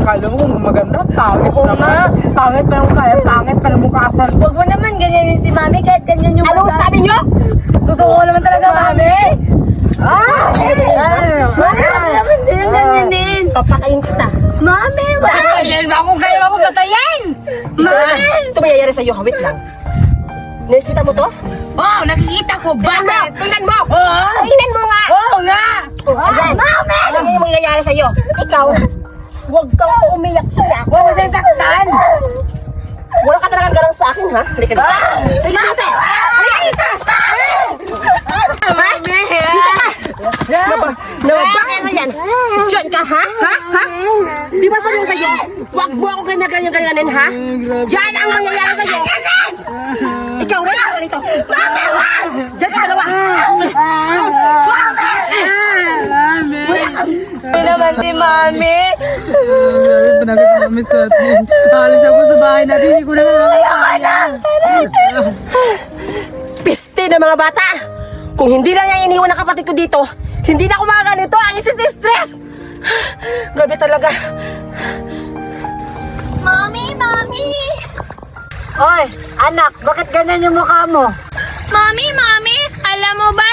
Akala mo maganda, pangit naman. Pangit pa ng kaya, pangit pa ng bukasan. Huwag mo naman ganyanin si Mami kahit ganyan yung Anong sabi niyo? Totoo naman talaga, Mami. Mami, huwag naman silang ganyanin. Papakain kita. Mami, Patayin mo ako, kaya ako patayin. Mami! Ito mangyayari sa'yo, wait lang. Nakikita mo to? Oh, nakikita ko. Bakit? Tingnan mo! Oo. Tingnan mo nga! Oo nga. Ayan. Mami! Ano yung mangyayari sa'yo? Ikaw, huwag kang umiyak-iyak. Huwag mo sasaktan. Wala ka talagang garang sa akin, ha? Hindi ka dito. Hindi ka dito. Bakit na yan? Diyan ka, ha? Ha? Di ba sabi ko sa'yo, huwag mo ako ganyan-ganyan-ganyanin, ha? Yan ang mangyayari sa'yo. Ikaw rin ako nito. Diyan ka dalawa. Mami naman si Mami! Panagod namin sa atin. Alis ako sa bahay natin. Hindi ko na kaya. Piste ng mga bata! Kung hindi lang niya iniwan ng kapatid ko dito, hindi na ako makaganito. Ang stress! Grabe talaga. Mami! Mami! Oy, anak, bakit ganyan yung mukha mo? Mami! Mami! Alam mo ba,